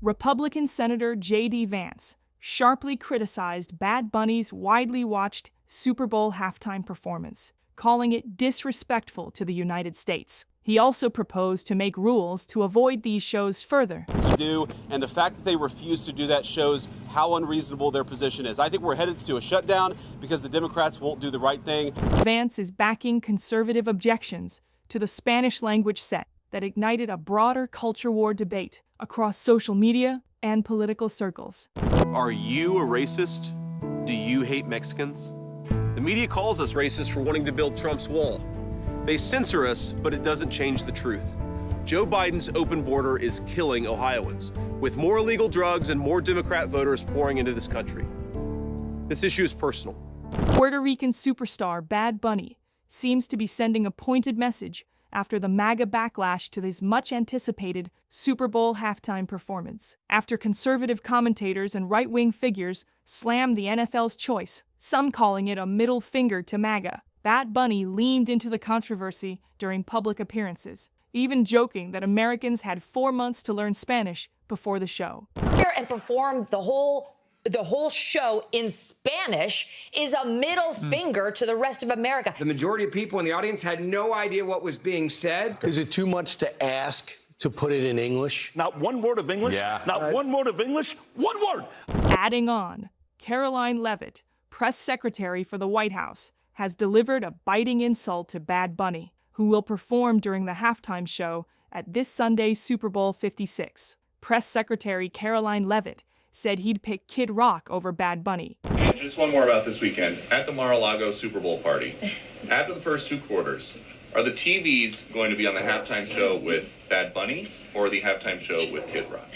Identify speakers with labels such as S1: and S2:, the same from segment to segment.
S1: Republican Senator J.D. Vance sharply criticized Bad Bunny's widely watched Super Bowl halftime performance, calling it disrespectful to the United States. He also proposed to make rules to avoid these shows further.
S2: And the fact that they refuse to do that shows how unreasonable their position is. I think we're headed to a shutdown because the Democrats won't do the right thing.
S1: Vance is backing conservative objections to the Spanish language set that ignited a broader culture war debate across social media and political circles.
S3: Are you a racist? Do you hate Mexicans? The media calls us racist for wanting to build Trump's wall. They censor us, but it doesn't change the truth. Joe Biden's open border is killing Ohioans, with more illegal drugs and more Democrat voters pouring into this country. This issue is personal.
S1: Puerto Rican superstar Bad Bunny seems to be sending a pointed message after the MAGA backlash to his much-anticipated Super Bowl halftime performance. After conservative commentators and right-wing figures slammed the NFL's choice, some calling it a middle finger to MAGA, Bad Bunny leaned into the controversy during public appearances, even joking that Americans had 4 months to learn Spanish before the show.
S4: And perform the whole show in Spanish is a middle finger to the rest of America.
S5: The majority of people in the audience had no idea what was being said.
S6: Is it too much to ask to put it in English?
S7: Not one word of English?
S6: Yeah.
S7: Not one word of English? One word!
S1: Adding on, Caroline Leavitt, press secretary for the White House, has delivered a biting insult to Bad Bunny, who will perform during the halftime show at this Sunday's Super Bowl 56. Press Secretary Caroline Leavitt said he'd pick Kid Rock over Bad Bunny.
S8: And just one more about this weekend. At the Mar-a-Lago Super Bowl party, after the first 2 quarters, are the TVs going to be on the halftime show with Bad Bunny or the halftime show with Kid Rock?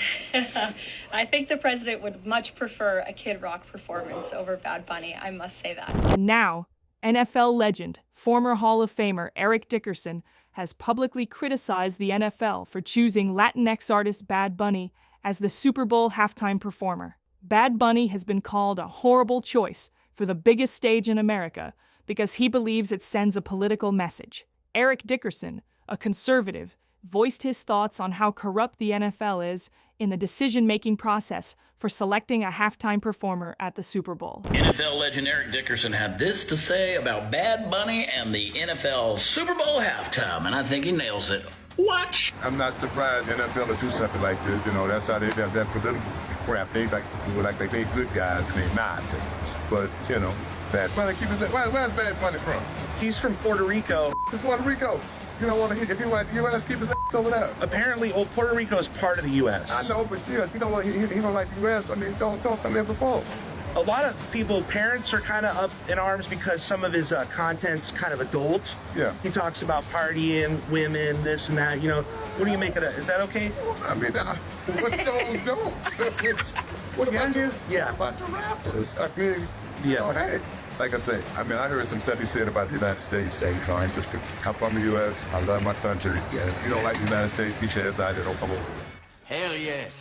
S9: I think the president would much prefer a Kid Rock performance over Bad Bunny, I must say that.
S1: And now, NFL legend, former Hall of Famer Eric Dickerson has publicly criticized the NFL for choosing Latinx artist Bad Bunny as the Super Bowl halftime performer. Bad Bunny has been called a horrible choice for the biggest stage in America because he believes it sends a political message. Eric Dickerson, a conservative, voiced his thoughts on how corrupt the NFL is in the decision-making process for selecting a halftime performer at the Super Bowl.
S10: NFL legend Eric Dickerson had this to say about Bad Bunny and the NFL Super Bowl halftime, and I think he nails it. Watch!
S11: I'm not surprised the NFL will do something like this. You know, that's how they have that political crap. They like they good guys and they not. But, you know, Bad Bunny, where's Bad Bunny from?
S12: He's from Puerto Rico.
S11: To Puerto Rico. You don't want to, if you want the U.S., keep his ass over there.
S12: Apparently, Puerto Rico is part of the U.S.
S11: I know, but still, if you don't want, he don't like the U.S., I mean, don't come here before.
S12: A lot of people, parents are kind of up in arms because some of his content's kind of adult.
S11: Yeah.
S12: He talks about partying, women, this and that. You know, what do you make of that? Is that okay?
S11: I mean, what songs don't? What about you?
S12: Yeah.
S11: About the rappers? I mean, yeah. Hey. Like I say, I mean, I heard some stuff he said about the United States. I'm from the U.S. I love my country. Yeah, if you don't like the United States, get your ass out there. Don't come over.
S10: Hell yes.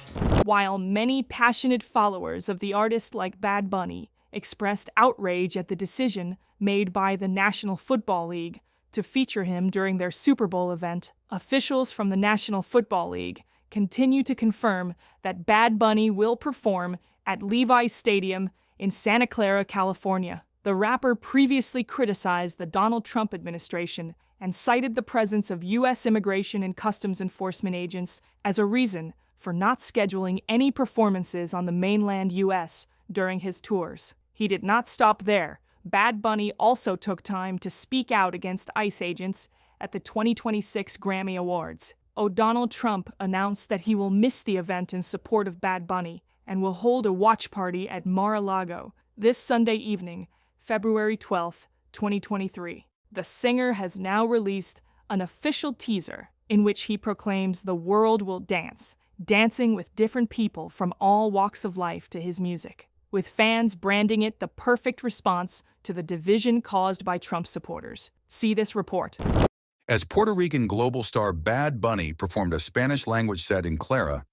S1: While many passionate followers of the artist like Bad Bunny expressed outrage at the decision made by the National Football League to feature him during their Super Bowl event, officials from the National Football League continue to confirm that Bad Bunny will perform at Levi's Stadium in Santa Clara, California. The rapper previously criticized the Donald Trump administration and cited the presence of U.S. Immigration and Customs Enforcement agents as a reason for not scheduling any performances on the mainland U.S. during his tours. He did not stop there. Bad Bunny also took time to speak out against ICE agents at the 2026 Grammy Awards. Donald Trump announced that he will miss the event in support of Bad Bunny and will hold a watch party at Mar-a-Lago this Sunday evening, February 12, 2023. The singer has now released an official teaser in which he proclaims the world will dance, dancing with different people from all walks of life to his music, with fans branding it the perfect response to the division caused by Trump supporters. See this report.
S13: As Puerto Rican global star Bad Bunny performed a Spanish-language set in Clara,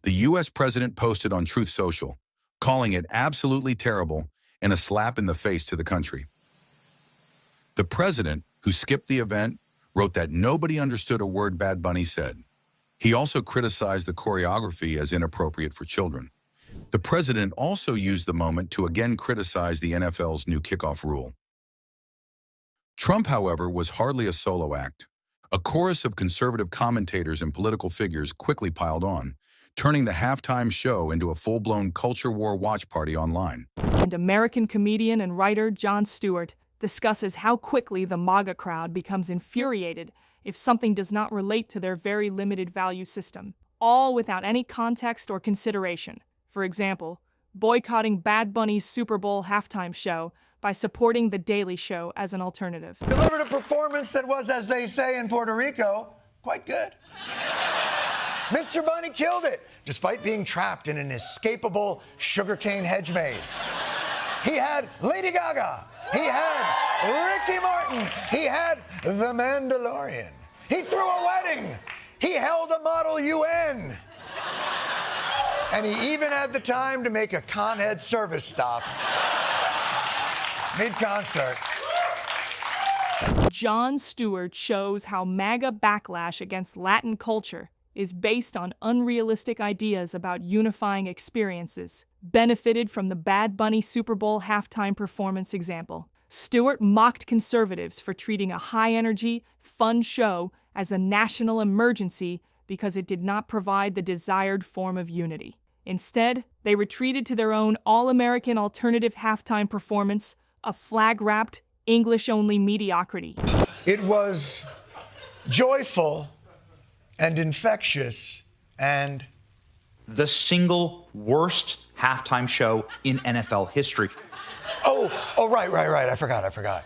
S13: the U.S. president posted on Truth Social, calling it absolutely terrible and a slap in the face to the country. The president, who skipped the event, wrote that nobody understood a word Bad Bunny said. He also criticized the choreography as inappropriate for children. The president also used the moment to again criticize the NFL's new kickoff rule. Trump, however, was hardly a solo act. A chorus of conservative commentators and political figures quickly piled on, turning the halftime show into a full-blown culture war watch party online.
S1: And American comedian and writer Jon Stewart discusses how quickly the MAGA crowd becomes infuriated if something does not relate to their very limited value system, all without any context or consideration. For example, boycotting Bad Bunny's Super Bowl halftime show by supporting The Daily Show as an alternative.
S14: Delivered a performance that was, as they say in Puerto Rico, quite good. Mr. Bunny killed it, despite being trapped in an escapable sugarcane hedge maze. He had Lady Gaga. He had Ricky Martin. He had The Mandalorian. He threw a wedding. He held a Model UN. And he even had the time to make a Con Ed service stop mid-concert.
S1: Jon Stewart shows how MAGA backlash against Latin culture is based on unrealistic ideas about unifying experiences, benefited from the Bad Bunny Super Bowl halftime performance example. Stewart mocked conservatives for treating a high-energy, fun show as a national emergency because it did not provide the desired form of unity. Instead, they retreated to their own all-American alternative halftime performance, a flag-wrapped, English-only mediocrity.
S14: It was joyful and infectious and
S15: the single worst halftime show in NFL history.
S14: Right. I forgot.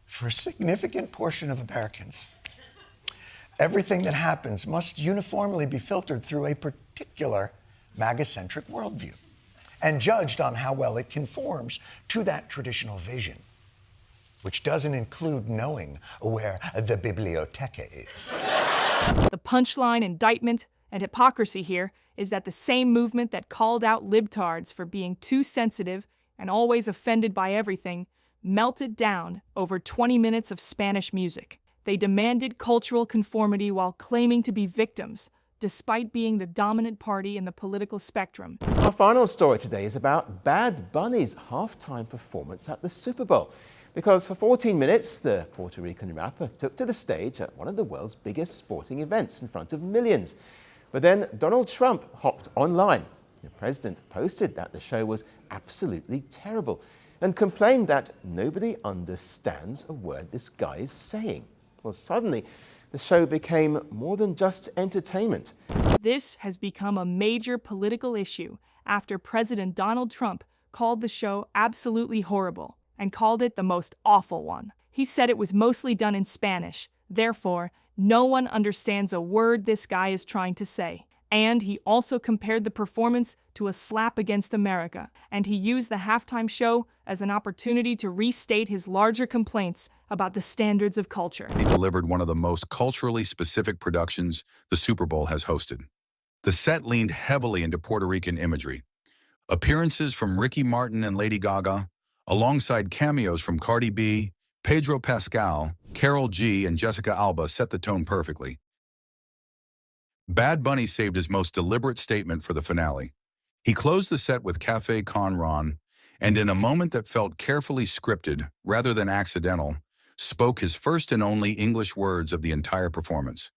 S14: For a significant portion of Americans, everything that happens must uniformly be filtered through a particular MAGA-centric worldview and judged on how well it conforms to that traditional vision, which doesn't include knowing where the biblioteca is.
S1: The punchline, indictment, and hypocrisy here is that the same movement that called out libtards for being too sensitive and always offended by everything melted down over 20 minutes of Spanish music. They demanded cultural conformity while claiming to be victims, despite being the dominant party in the political spectrum.
S16: Our final story today is about Bad Bunny's halftime performance at the Super Bowl. Because for 14 minutes, the Puerto Rican rapper took to the stage at one of the world's biggest sporting events in front of millions. But then Donald Trump hopped online. The president posted that the show was absolutely terrible and complained that nobody understands a word this guy is saying. Well, suddenly, the show became more than just entertainment.
S1: This has become a major political issue after President Donald Trump called the show absolutely horrible and called it the most awful one. He said it was mostly done in Spanish, therefore, no one understands a word this guy is trying to say. And he also compared the performance to a slap against America, and he used the halftime show as an opportunity to restate his larger complaints about the standards of culture.
S13: He delivered one of the most culturally specific productions the Super Bowl has hosted. The set leaned heavily into Puerto Rican imagery. Appearances from Ricky Martin and Lady Gaga, alongside cameos from Cardi B, Pedro Pascal, Karol G, and Jessica Alba set the tone perfectly. Bad Bunny saved his most deliberate statement for the finale. He closed the set with Café Con Ron, and in a moment that felt carefully scripted rather than accidental, spoke his first and only English words of the entire performance.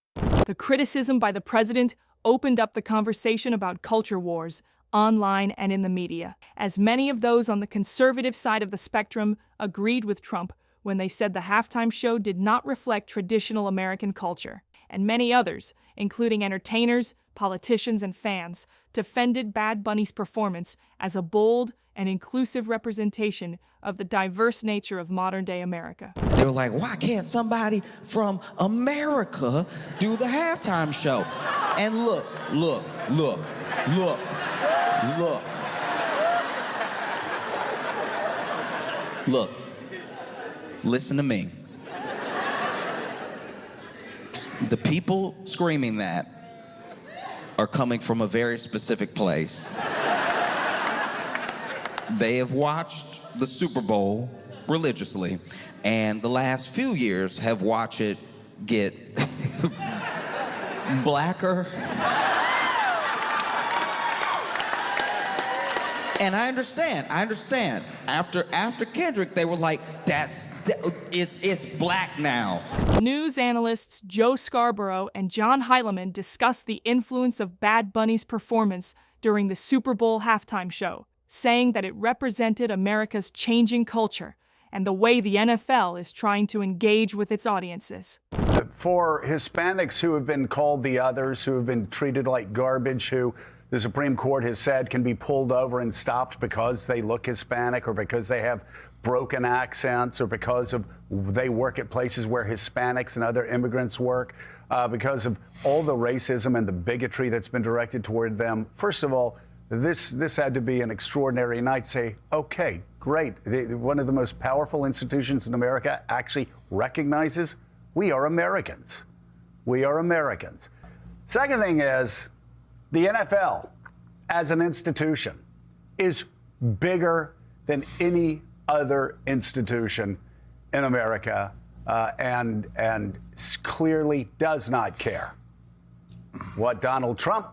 S1: The criticism by the president opened up the conversation about culture wars, online and in the media, as many of those on the conservative side of the spectrum agreed with Trump when they said the halftime show did not reflect traditional American culture. And many others, including entertainers, politicians, and fans, defended Bad Bunny's performance as a bold and inclusive representation of the diverse nature of modern-day America.
S17: They were like, why can't somebody from America do the halftime show? And look. Listen to me. The people screaming that are coming from a very specific place. They have watched the Super Bowl religiously, and the last few years have watched it get blacker. And I understand. After Kendrick, they were like, it's black now.
S1: News analysts Joe Scarborough and John Heilemann discussed the influence of Bad Bunny's performance during the Super Bowl halftime show, saying that it represented America's changing culture and the way the NFL is trying to engage with its audiences.
S18: For Hispanics who have been called the others, who have been treated like garbage, who the Supreme Court has said can be pulled over and stopped because they look Hispanic or because they have broken accents or because of they work at places where Hispanics and other immigrants work, because of all the racism and the bigotry that's been directed toward them. First of all, this had to be an extraordinary night. Say, okay, great. One of the most powerful institutions in America actually recognizes we are Americans. We are Americans. Second thing is, the NFL as an institution is bigger than any other institution in America, and clearly does not care what Donald Trump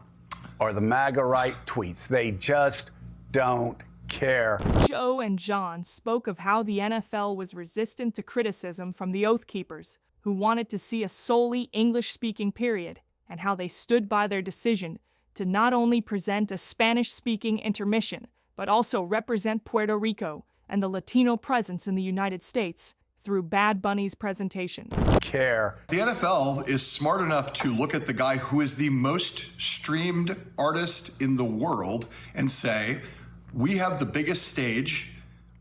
S18: or the MAGA right tweets. They just don't care.
S1: Joe and John spoke of how the NFL was resistant to criticism from the Oath Keepers, who wanted to see a solely English-speaking period, and how they stood by their decision to not only present a Spanish-speaking intermission, but also represent Puerto Rico and the Latino presence in the United States through Bad Bunny's presentation.
S18: Care.
S19: The NFL is smart enough to look at the guy who is the most streamed artist in the world and say, we have the biggest stage.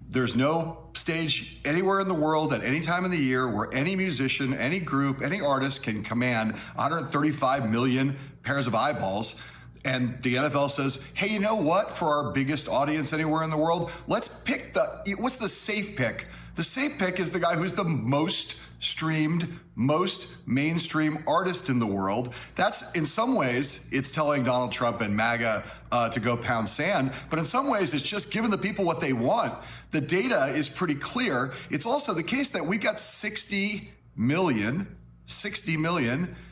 S19: There's no stage anywhere in the world at any time of the year where any musician, any group, any artist can command 135 million pairs of eyeballs. And the NFL says, hey, you know what? For our biggest audience anywhere in the world, let's pick what's the safe pick? The safe pick is the guy who's the most streamed, most mainstream artist in the world. That's, in some ways, it's telling Donald Trump and MAGA to go pound sand. But in some ways, it's just giving the people what they want. The data is pretty clear. It's also the case that we've got 60 million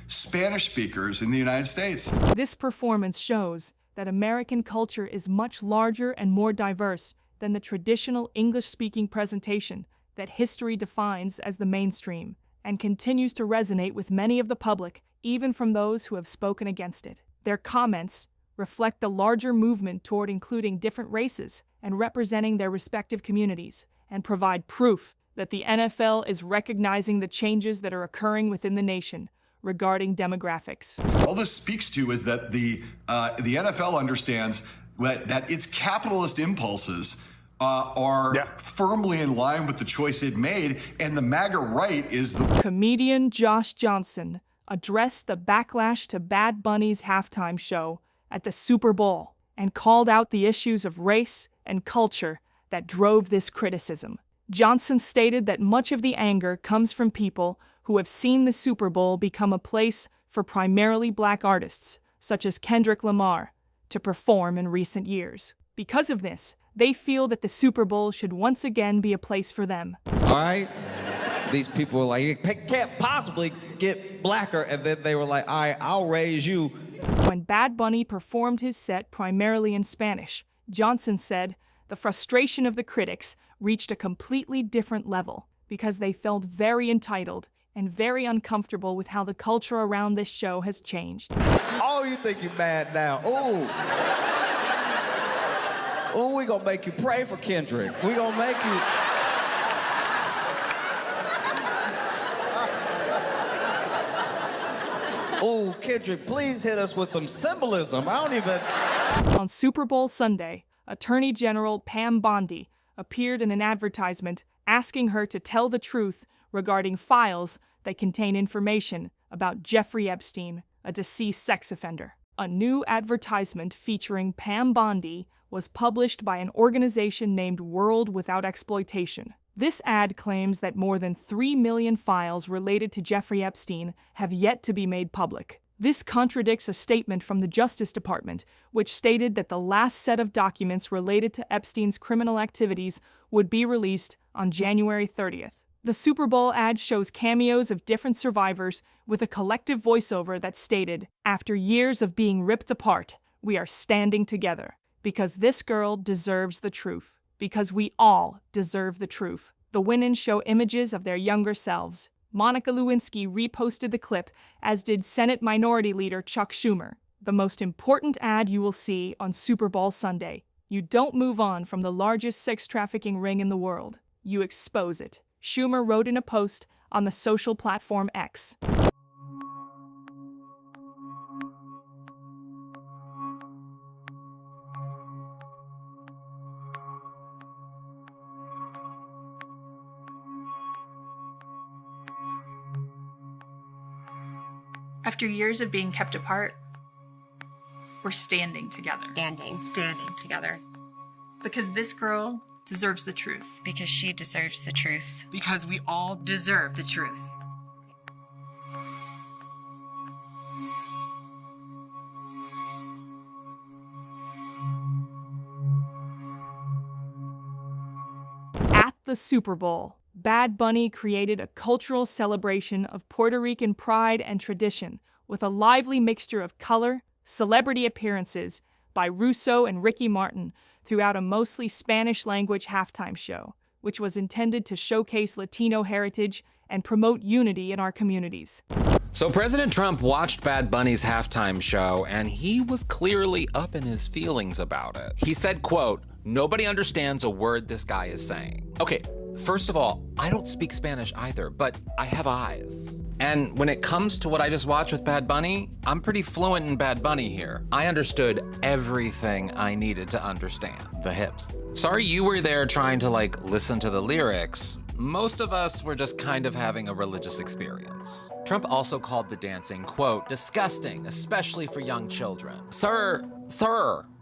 S19: Spanish speakers in the United States.
S1: This performance shows that American culture is much larger and more diverse than the traditional English-speaking presentation that history defines as the mainstream, and continues to resonate with many of the public, even from those who have spoken against it. Their comments reflect the larger movement toward including different races and representing their respective communities, and provide proof that the NFL is recognizing the changes that are occurring within the nation regarding demographics.
S19: All this speaks to is that the NFL understands that its capitalist impulses are firmly in line with the choice it made, and the MAGA right is the...
S1: Comedian Josh Johnson addressed the backlash to Bad Bunny's halftime show at the Super Bowl and called out the issues of race and culture that drove this criticism. Johnson stated that much of the anger comes from people who have seen the Super Bowl become a place for primarily black artists, such as Kendrick Lamar, to perform in recent years. Because of this, they feel that the Super Bowl should once again be a place for them.
S17: All right? These people were like, it can't possibly get blacker. And then they were like, all right, I'll raise you.
S1: When Bad Bunny performed his set primarily in Spanish, Johnson said the frustration of the critics reached a completely different level because they felt very entitled and very uncomfortable with how the culture around this show has changed.
S17: Oh, you think you're mad now? Ooh. Ooh, we gonna make you pray for Kendrick. We gonna make you... Ooh, Kendrick, please hit us with some symbolism. I don't even...
S1: On Super Bowl Sunday, Attorney General Pam Bondi appeared in an advertisement asking her to tell the truth regarding files that contain information about Jeffrey Epstein, a deceased sex offender. A new advertisement featuring Pam Bondi was published by an organization named World Without Exploitation. This ad claims that more than 3 million files related to Jeffrey Epstein have yet to be made public. This contradicts a statement from the Justice Department, which stated that the last set of documents related to Epstein's criminal activities would be released on January 30th. The Super Bowl ad shows cameos of different survivors with a collective voiceover that stated, "After years of being ripped apart, we are standing together. Because this girl deserves the truth. Because we all deserve the truth." The win-ins show images of their younger selves. Monica Lewinsky reposted the clip, as did Senate Minority Leader Chuck Schumer. The most important ad you will see on Super Bowl Sunday. You don't move on from the largest sex trafficking ring in the world. You expose it. Schumer wrote in a post on the social platform X.
S20: After years of being kept apart, we're standing together.
S21: Standing together.
S20: Because this girl deserves the truth.
S21: Because she deserves the truth.
S22: Because we all deserve the truth.
S1: At the Super Bowl, Bad Bunny created a cultural celebration of Puerto Rican pride and tradition with a lively mixture of color, celebrity appearances by Russo and Ricky Martin throughout a mostly Spanish-language halftime show, which was intended to showcase Latino heritage and promote unity in our communities.
S23: So President Trump watched Bad Bunny's halftime show, and he was clearly up in his feelings about it. He said, quote, "Nobody understands a word this guy is saying." Okay, first of all, I don't speak Spanish either, but I have eyes. And when it comes to what I just watched with Bad Bunny, I'm pretty fluent in Bad Bunny here. I understood everything I needed to understand. The hips. Sorry you were there trying to listen to the lyrics. Most of us were just kind of having a religious experience. Trump also called the dancing, quote, "disgusting, especially for young children." Sir,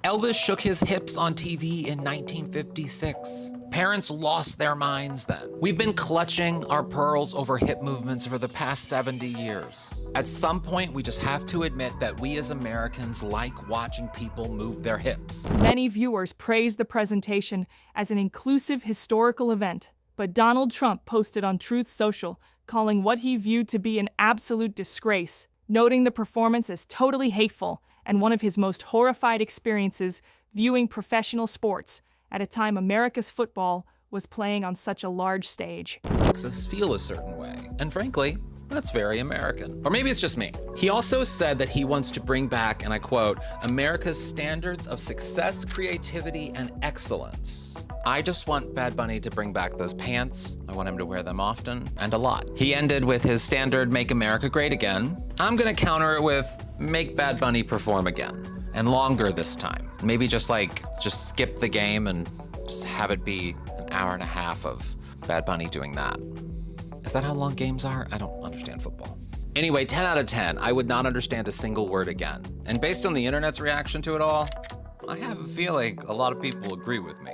S23: Elvis shook his hips on TV in 1956. Parents lost their minds then. We've been clutching our pearls over hip movements for the past 70 years. At some point, we just have to admit that we as Americans like watching people move their hips.
S1: Many viewers praised the presentation as an inclusive historical event, but Donald Trump posted on Truth Social, calling what he viewed to be an absolute disgrace, noting the performance as totally hateful and one of his most horrified experiences viewing professional sports at a time America's football was playing on such a large stage.
S23: Makes us feel a certain way, and frankly, that's very American. Or maybe it's just me. He also said that he wants to bring back, and I quote, "America's standards of success, creativity, and excellence." I just want Bad Bunny to bring back those pants. I want him to wear them often and a lot. He ended with his standard "Make America Great Again." I'm gonna counter it with "Make Bad Bunny perform again." And longer this time. Maybe just skip the game and just have it be an hour and a half of Bad Bunny doing that. Is that how long games are? I don't understand football. Anyway, 10 out of 10. I would not understand a single word again. And based on the internet's reaction to it all, I have a feeling a lot of people agree with me.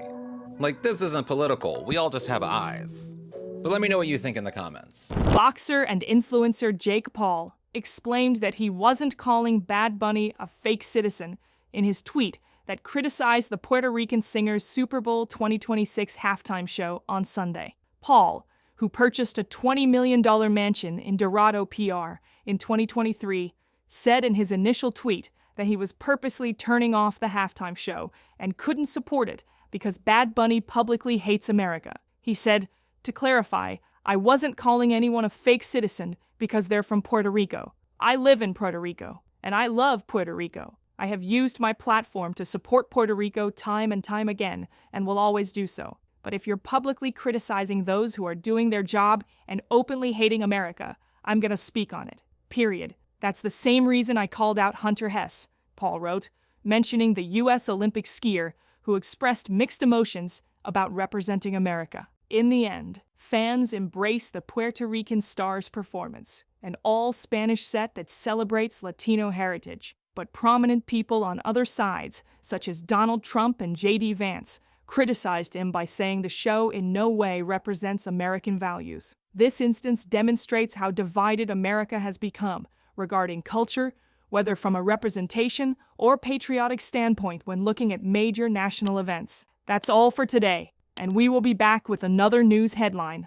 S23: This isn't political. We all just have eyes. But let me know what you think in the comments.
S1: Boxer and influencer Jake Paul explained that he wasn't calling Bad Bunny a fake citizen in his tweet that criticized the Puerto Rican singer's Super Bowl 2026 halftime show on Sunday. Paul, who purchased a $20 million mansion in Dorado, PR in 2023, said in his initial tweet that he was purposely turning off the halftime show and couldn't support it because Bad Bunny publicly hates America. He said, "To clarify, I wasn't calling anyone a fake citizen because they're from Puerto Rico. I live in Puerto Rico, and I love Puerto Rico. I have used my platform to support Puerto Rico time and time again, and will always do so. But if you're publicly criticizing those who are doing their job and openly hating America, I'm gonna speak on it. Period. That's the same reason I called out Hunter Hess," Paul wrote, mentioning the U.S. Olympic skier who expressed mixed emotions about representing America. In the end, fans embrace the Puerto Rican star's performance, an all-Spanish set that celebrates Latino heritage. But prominent people on other sides, such as Donald Trump and JD criticized him by saying the show in no way represents American values. This instance demonstrates how divided America has become regarding culture, whether from a representation or patriotic standpoint when looking at major national events. That's all for today, and we will be back with another news headline.